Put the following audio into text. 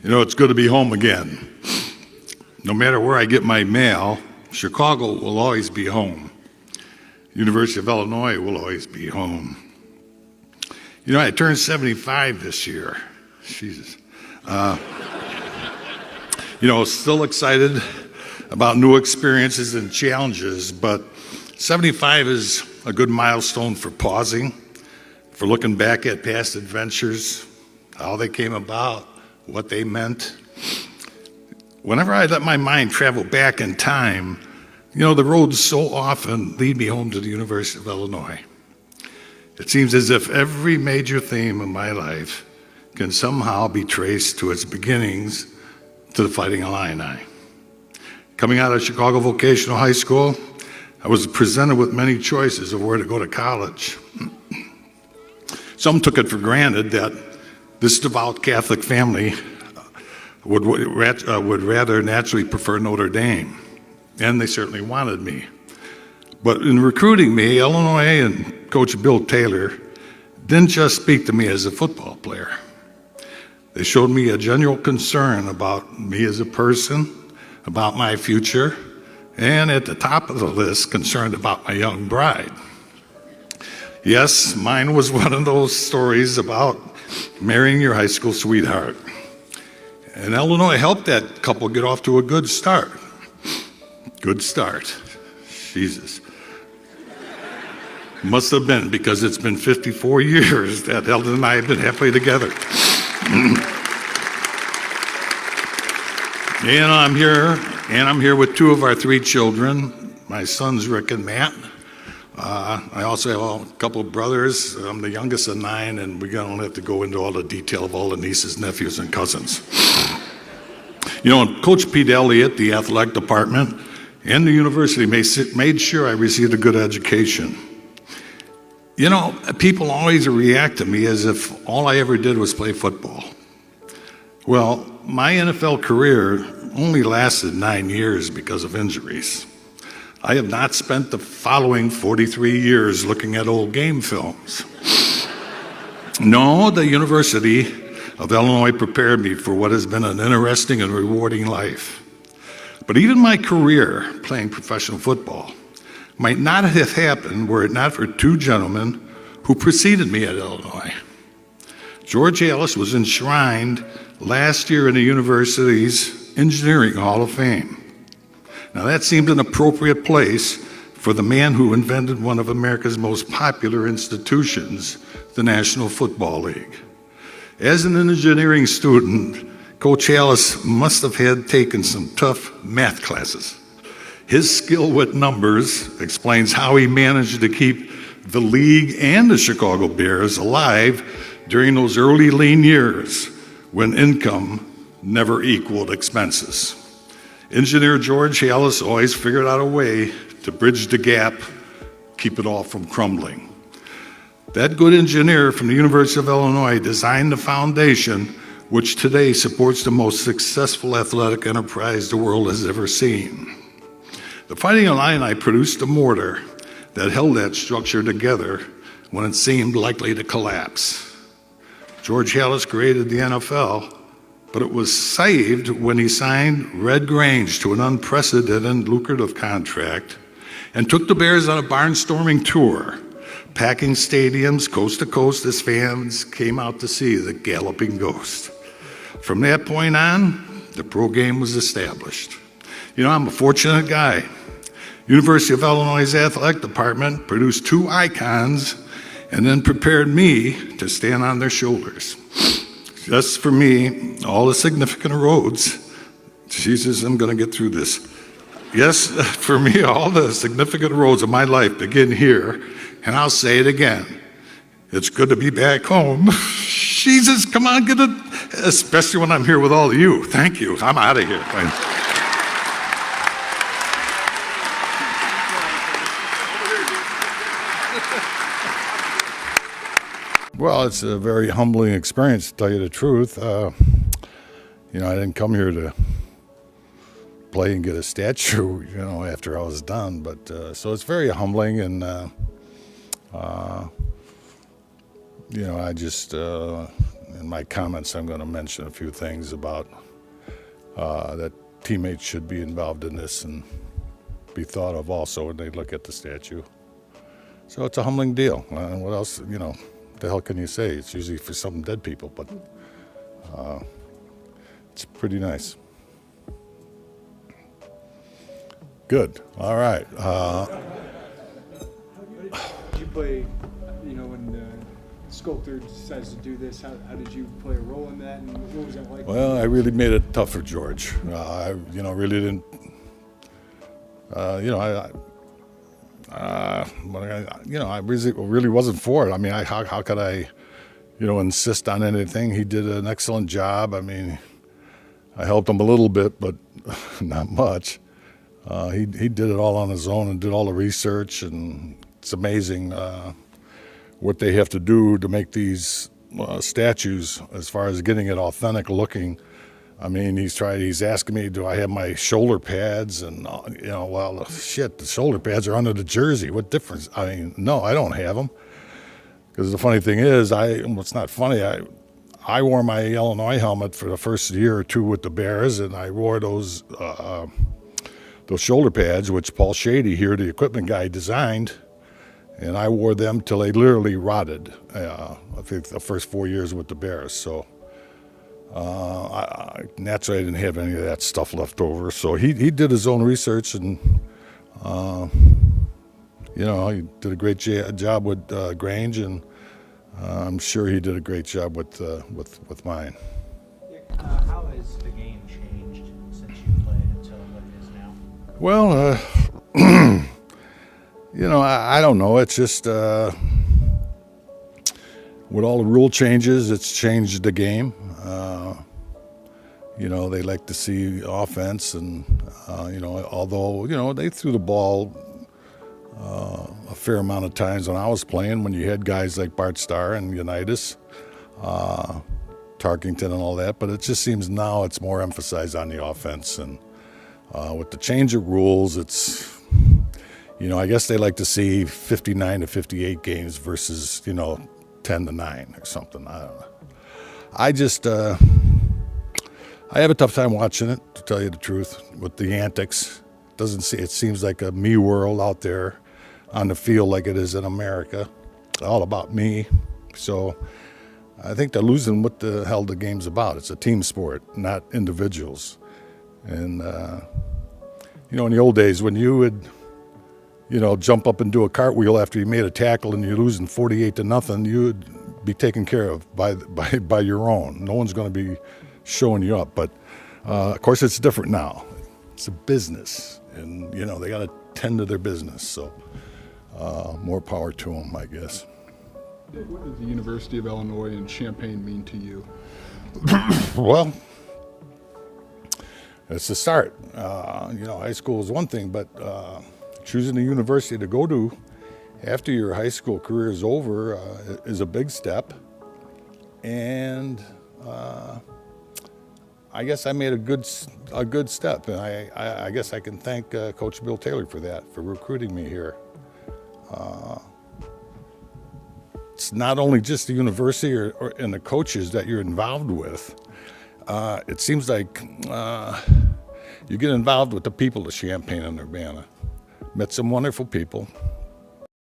You know, it's good to be home again. No matter where I get my mail, Chicago will always be home. University of Illinois will always be home. You know, I turned 75 this year. Jesus. Still excited about new experiences and challenges, but 75 is a good milestone for pausing, for looking back at past adventures, how they came about, what they meant. Whenever I let my mind travel back in time, the roads so often lead me home to the University of Illinois. It seems as if every major theme of my life can somehow be traced to its beginnings to the Fighting Illini. Coming out of Chicago Vocational High School, I was presented with many choices of where to go to college. Some took it for granted that this devout Catholic family would rather naturally prefer Notre Dame, and they certainly wanted me. But in recruiting me, Illinois and Coach Bill Taylor didn't just speak to me as a football player. They showed me a genuine concern about me as a person, about my future, and at the top of the list, concerned about my young bride. Yes, mine was one of those stories about marrying your high school sweetheart. And Illinois helped that couple get off to a good start. Good start. Jesus. Must have been, because it's been 54 years that Ellen and I have been happily together. And I'm here with two of our three children, my sons Rick and Matt. I also have a couple of brothers. I'm the youngest of 9, and we don't have to go into all the detail of all the nieces, nephews, and cousins. Coach Pete Elliott, the athletic department, and the university made sure I received a good education. People always react to me as if all I ever did was play football. Well, my NFL career only lasted 9 years because of injuries. I have not spent the following 43 years looking at old game films. No, the University of Illinois prepared me for what has been an interesting and rewarding life. But even my career playing professional football might not have happened were it not for two gentlemen who preceded me at Illinois. George Ellis was enshrined last year in the university's Engineering Hall of Fame. Now that seemed an appropriate place for the man who invented one of America's most popular institutions, the National Football League. As an engineering student, Coach Ellis must have had taken some tough math classes. His skill with numbers explains how he managed to keep the league and the Chicago Bears alive during those early lean years when income never equaled expenses. Engineer George Ellis always figured out a way to bridge the gap, keep it all from crumbling. That good engineer from the University of Illinois designed the foundation which today supports the most successful athletic enterprise the world has ever seen. The Fighting Illini produced a mortar that held that structure together when it seemed likely to collapse. George Ellis created the NFL, but it was saved when he signed Red Grange to an unprecedented lucrative contract and took the Bears on a barnstorming tour, packing stadiums coast to coast as fans came out to see the galloping ghost. From that point on, the pro game was established. I'm a fortunate guy. University of Illinois' athletic department produced two icons and then prepared me to stand on their shoulders. Just for me, all the significant roads, Jesus, I'm going to get through this. Yes, for me, all the significant roads of my life begin here, and I'll say it again. It's good to be back home. Jesus, come on, get it, especially when I'm here with all of you. Thank you. I'm out of here. Well, it's a very humbling experience, to tell you the truth. I didn't come here to play and get a statue, after I was done. But so it's very humbling, and I just in my comments, I'm going to mention a few things about that teammates should be involved in this and be thought of also when they look at the statue. So it's a humbling deal. What else, the hell can you say? It's usually for some dead people, but it's pretty nice. Good. All right. Did you play, when the sculptor decides to do this, how did you play a role in that, and what was that like? Well, I really made it tough for George. I really didn't, I really wasn't for it. I mean, how could I, insist on anything? He did an excellent job. I mean, I helped him a little bit, but not much. He did it all on his own and did all the research, and it's amazing what they have to do to make these statues as far as getting it authentic looking. I mean, he's asking me, do I have my shoulder pads? And, well, shit, the shoulder pads are under the jersey. What difference? I mean, no, I don't have them. Because the funny thing is, it's not funny, I wore my Illinois helmet for the first year or two with the Bears, and I wore those shoulder pads, which Paul Shady here, the equipment guy, designed, and I wore them till they literally rotted, I think the first 4 years with the Bears. So naturally I didn't have any of that stuff left over. So he did his own research, and he did a great job with Grange, and I'm sure he did a great job with mine. How has the game changed since you played until what it is now? Well, I don't know. It's just with all the rule changes, it's changed the game. They like to see offense, and although they threw the ball a fair amount of times when I was playing, when you had guys like Bart Starr and Unitas, Tarkington and all that, but it just seems now it's more emphasized on the offense. And with the change of rules, it's, I guess they like to see 59 to 58 games versus, 10 to 9 or something. I don't know. I just, I have a tough time watching it, to tell you the truth, with the antics. It seems like a me world out there on the field like it is in America. It's all about me. So I think they're losing what the hell the game's about. It's a team sport, not individuals. And, in the old days when you would, jump up and do a cartwheel after you made a tackle and you're losing 48 to nothing, you would be taken care of by your own. No one's going to be showing you up. But, of course, it's different now. It's a business, and, they got to tend to their business. So more power to them, I guess. What does the University of Illinois in Champaign mean to you? Well, it's a start. High school is one thing, but choosing a university to go to after your high school career is over is a big step. And I guess I made a good step, and I guess I can thank Coach Bill Taylor for that, for recruiting me here. It's not only just the university and the coaches that you're involved with. It seems like you get involved with the people of Champaign and Urbana. Met some wonderful people,